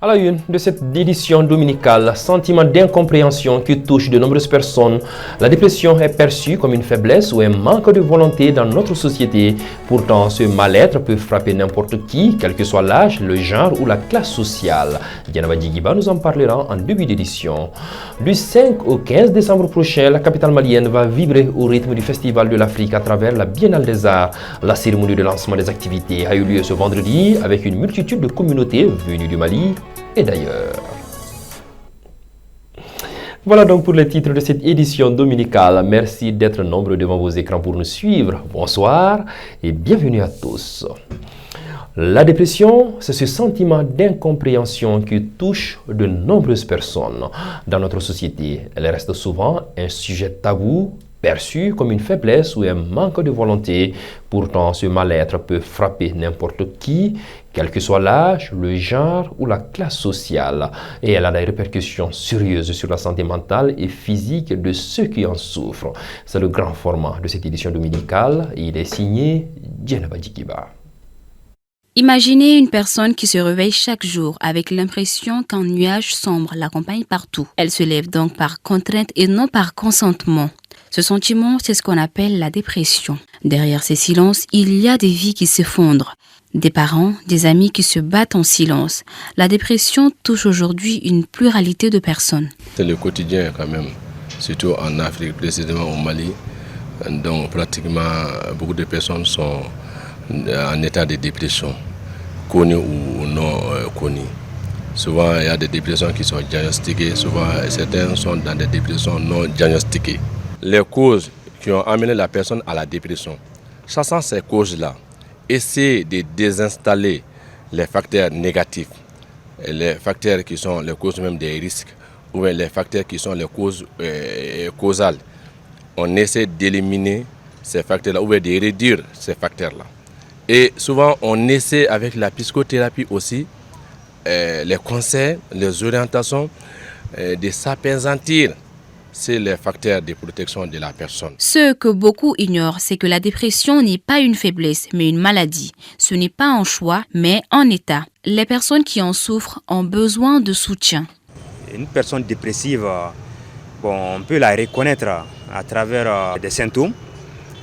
À la une de cette édition dominicale, sentiment d'incompréhension qui touche de nombreuses personnes, la dépression est perçue comme une faiblesse ou un manque de volonté dans notre société. Pourtant, ce mal-être peut frapper n'importe qui, quel que soit l'âge, le genre ou la classe sociale. Diana Digiba nous en parlera en début d'édition. Du 5 au 15 décembre prochain, la capitale malienne va vibrer au rythme du Festival de l'Afrique à travers la Biennale des Arts. La cérémonie de lancement des activités a eu lieu ce vendredi avec une multitude de communautés venues du Mali et d'ailleurs. Voilà donc pour les titres de cette édition dominicale. Merci d'être nombreux devant vos écrans pour nous suivre. Bonsoir et bienvenue à tous. La dépression, c'est ce sentiment d'incompréhension qui touche de nombreuses personnes. Dans notre société, elle reste souvent un sujet tabou, perçu comme une faiblesse ou un manque de volonté. Pourtant, ce mal-être peut frapper n'importe qui, quel que soit l'âge, le genre ou la classe sociale. Et elle a des répercussions sérieuses sur la santé mentale et physique de ceux qui en souffrent. C'est le grand format de cette édition dominicale et il est signé Djenaba Dikiba. Imaginez une personne qui se réveille chaque jour avec l'impression qu'un nuage sombre l'accompagne partout. Elle se lève donc par contrainte et non par consentement. Ce sentiment, c'est ce qu'on appelle la dépression. Derrière ces silences, il y a des vies qui s'effondrent. Des parents, des amis qui se battent en silence. La dépression touche aujourd'hui une pluralité de personnes. C'est le quotidien quand même, surtout en Afrique, précisément au Mali. Donc pratiquement beaucoup de personnes sont en état de dépression, connues ou non connues. Souvent il y a des dépressions qui sont diagnostiquées, souvent certaines sont dans des dépressions non diagnostiquées. Les causes qui ont amené la personne à la dépression, sachant ces causes-là, essayer de désinstaller les facteurs négatifs, les facteurs qui sont les causes même des risques, ou les facteurs qui sont les causes causales. On essaie d'éliminer ces facteurs-là, ou de réduire ces facteurs-là. Et souvent, on essaie avec la psychothérapie aussi, les conseils, les orientations, de s'apaisantir. C'est les facteurs de protection de la personne. Ce que beaucoup ignorent, c'est que la dépression n'est pas une faiblesse, mais une maladie. Ce n'est pas un choix, mais un état. Les personnes qui en souffrent ont besoin de soutien. Une personne dépressive, on peut la reconnaître à travers des symptômes.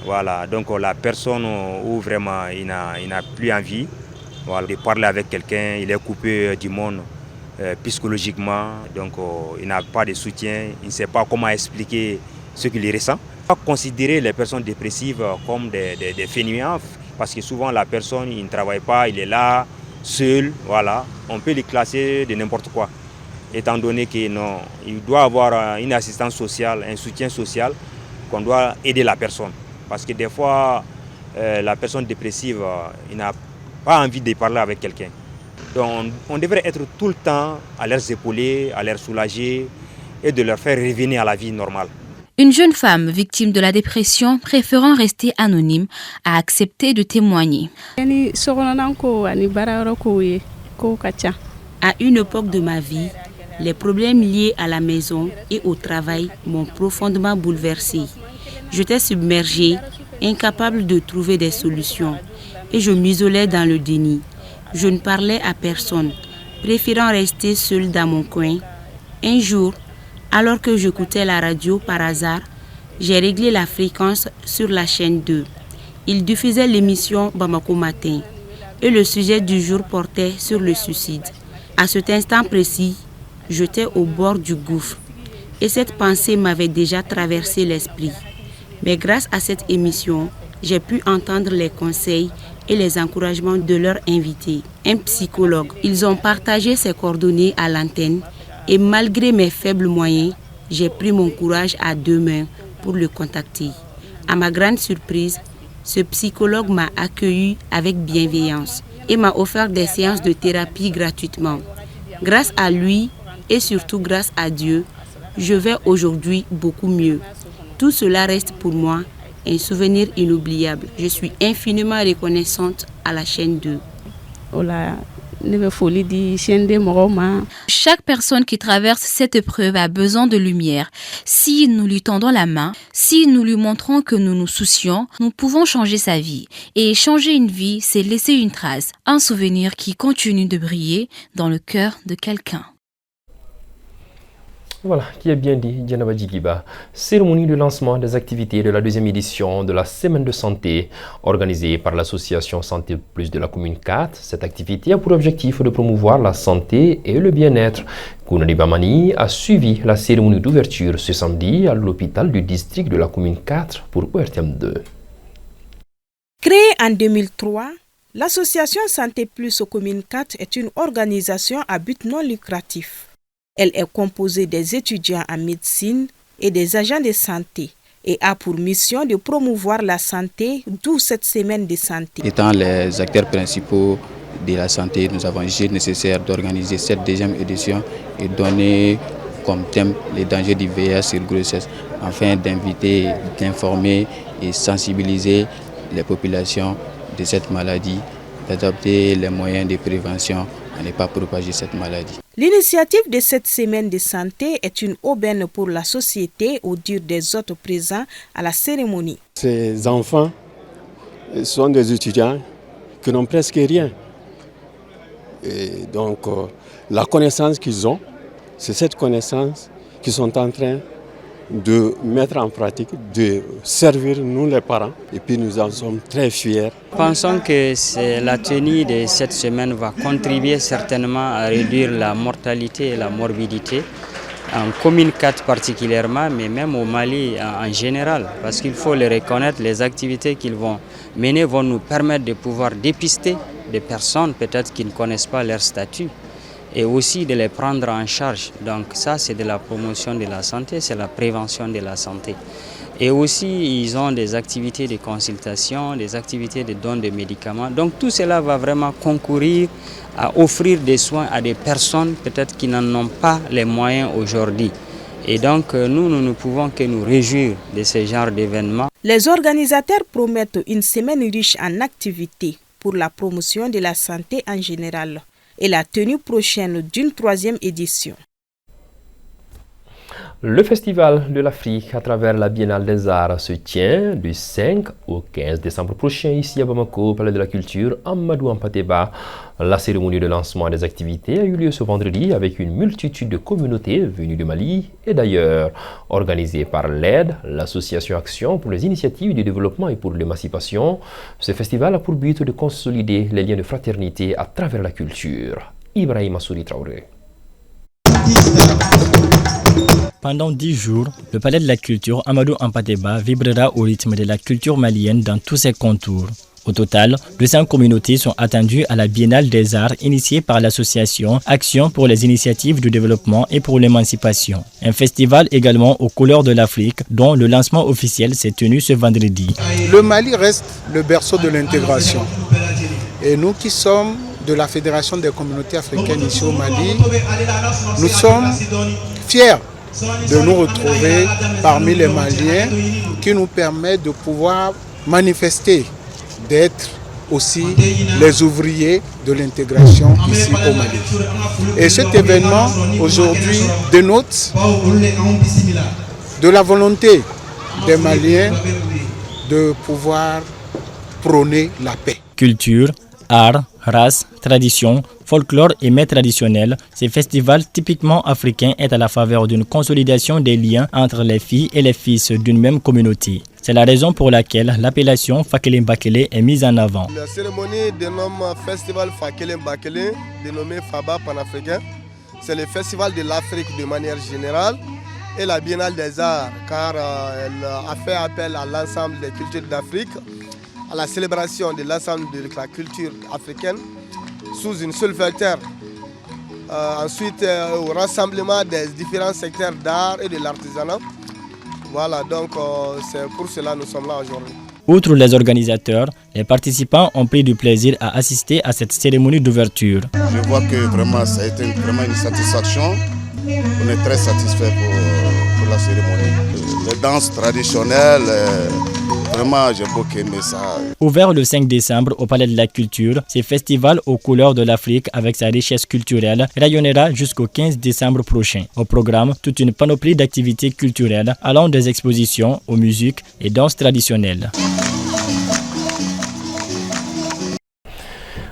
Voilà, donc la personne où vraiment il n'a plus envie de parler avec quelqu'un, il est coupé du monde. Psychologiquement, donc il n'a pas de soutien, il ne sait pas comment expliquer ce qu'il ressent. On ne peut pas considérer les personnes dépressives comme des fainéants, parce que souvent la personne il ne travaille pas, il est là, seul, voilà. On peut les classer de n'importe quoi, étant donné qu'il doit avoir une assistance sociale, un soutien social, qu'on doit aider la personne. Parce que des fois, la personne dépressive, il n'a pas envie de parler avec quelqu'un. Donc, on devrait être tout le temps à les épauler, à les soulager et de leur faire revenir à la vie normale. Une jeune femme victime de la dépression, préférant rester anonyme, a accepté de témoigner. À une époque de ma vie, les problèmes liés à la maison et au travail m'ont profondément bouleversée. J'étais submergée, incapable de trouver des solutions et je m'isolais dans le déni. Je ne parlais à personne, préférant rester seule dans mon coin. Un jour, alors que j'écoutais la radio par hasard, j'ai réglé la fréquence sur la chaîne 2. Il diffusait l'émission Bamako Matin et le sujet du jour portait sur le suicide. À cet instant précis, j'étais au bord du gouffre et cette pensée m'avait déjà traversé l'esprit. Mais grâce à cette émission, j'ai pu entendre les conseils et les encouragements de leurs invités, un psychologue. Ils ont partagé ses coordonnées à l'antenne et malgré mes faibles moyens, j'ai pris mon courage à deux mains pour le contacter. À ma grande surprise, ce psychologue m'a accueilli avec bienveillance et m'a offert des séances de thérapie gratuitement. Grâce à lui et surtout grâce à Dieu, je vais aujourd'hui beaucoup mieux. Tout cela reste pour moi un souvenir inoubliable. Je suis infiniment reconnaissante à la chaîne 2. Chaque personne qui traverse cette épreuve a besoin de lumière. Si nous lui tendons la main, si nous lui montrons que nous nous soucions, nous pouvons changer sa vie. Et changer une vie, c'est laisser une trace, un souvenir qui continue de briller dans le cœur de quelqu'un. Voilà, qui est bien dit, Djanaba Djigiba. Cérémonie de lancement des activités de la deuxième édition de la Semaine de santé organisée par l'association Santé Plus de la commune 4. Cette activité a pour objectif de promouvoir la santé et le bien-être. Kounani Bamani a suivi la cérémonie d'ouverture ce samedi à l'hôpital du district de la commune 4 pour ORTM 2. Créée en 2003, l'association Santé Plus aux communes 4 est une organisation à but non lucratif. Elle est composée des étudiants en médecine et des agents de santé et a pour mission de promouvoir la santé, d'où cette semaine de santé. Étant les acteurs principaux de la santé, nous avons jugé nécessaire d'organiser cette deuxième édition et donner comme thème les dangers du VIH sur grossesse, afin d'inviter, d'informer et sensibiliser les populations de cette maladie, d'adopter les moyens de prévention à ne pas propager cette maladie. L'initiative de cette semaine de santé est une aubaine pour la société, au dire des autres présents à la cérémonie. Ces enfants sont des étudiants qui n'ont presque rien. Et donc, la connaissance qu'ils ont, c'est cette connaissance qu'ils sont en train de mettre en pratique, de servir nous les parents, et puis nous en sommes très fiers. Pensons que la tenue de cette semaine va contribuer certainement à réduire la mortalité et la morbidité, en commune 4 particulièrement, mais même au Mali en général, parce qu'il faut les reconnaître, les activités qu'ils vont mener vont nous permettre de pouvoir dépister des personnes peut-être qui ne connaissent pas leur statut, et aussi de les prendre en charge. Donc ça, c'est de la promotion de la santé, c'est la prévention de la santé. Et aussi, ils ont des activités de consultation, des activités de don de médicaments. Donc tout cela va vraiment concourir à offrir des soins à des personnes peut-être qui n'en ont pas les moyens aujourd'hui. Et donc nous ne pouvons que nous réjouir de ce genre d'événements. Les organisateurs promettent une semaine riche en activités pour la promotion de la santé en général et la tenue prochaine d'une 3e édition. Le Festival de l'Afrique à travers la Biennale des Arts se tient du 5 au 15 décembre prochain ici à Bamako, au Palais de la Culture, Amadou Hampâté-Bâ. La cérémonie de lancement des activités a eu lieu ce vendredi avec une multitude de communautés venues du Mali et d'ailleurs. Organisée par l'AIDE, l'Association Action pour les initiatives de développement et pour l'émancipation, ce festival a pour but de consolider les liens de fraternité à travers la culture. Ibrahim Assouri Traoré. Pendant 10 jours, le Palais de la Culture Amadou Hampâté-Bâ vibrera au rythme de la culture malienne dans tous ses contours. Au total, 200 communautés sont attendues à la Biennale des Arts initiée par l'association Action pour les initiatives de développement et pour l'émancipation. Un festival également aux couleurs de l'Afrique dont le lancement officiel s'est tenu ce vendredi. Le Mali reste le berceau de l'intégration. Et nous qui sommes de la Fédération des communautés africaines ici au Mali, nous sommes fiers de nous retrouver parmi les Maliens qui nous permettent de pouvoir manifester, d'être aussi les ouvriers de l'intégration ici au Mali. Et cet événement aujourd'hui dénote de la volonté des Maliens de pouvoir prôner la paix. Culture, art, race, tradition, folklore et mets traditionnels, ces festivals typiquement africains est à la faveur d'une consolidation des liens entre les filles et les fils d'une même communauté. C'est la raison pour laquelle l'appellation Fakele Mbakele est mise en avant. La cérémonie dénomme Festival Fakele Mbakele, dénommé FABA panafricain. C'est le festival de l'Afrique de manière générale et la Biennale des Arts, car elle a fait appel à l'ensemble des cultures d'Afrique, à la célébration de l'ensemble de la culture africaine sous une seule vecteur. Ensuite, au rassemblement des différents secteurs d'art et de l'artisanat. Voilà, donc c'est pour cela que nous sommes là aujourd'hui. Outre les organisateurs, les participants ont pris du plaisir à assister à cette cérémonie d'ouverture. Je vois que vraiment ça a été vraiment une satisfaction. On est très satisfait pour la cérémonie. Les danses traditionnelles, Vraiment, j'ai beaucoup aimé ça. Ouvert le 5 décembre au Palais de la Culture, ce festival aux couleurs de l'Afrique avec sa richesse culturelle rayonnera jusqu'au 15 décembre prochain. Au programme, toute une panoplie d'activités culturelles allant des expositions aux musiques et danses traditionnelles.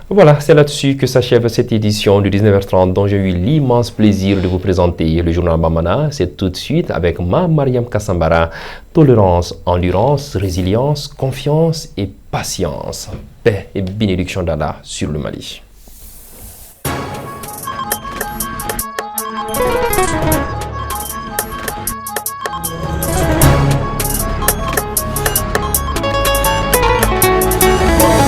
Voilà, c'est là-dessus que s'achève cette édition du 19h30 dont j'ai eu l'immense plaisir de vous présenter le journal Bamana. C'est tout de suite avec Mariam Kassambara. Tolérance, endurance, résilience, confiance et patience. Paix et bénédiction d'Allah sur le Mali.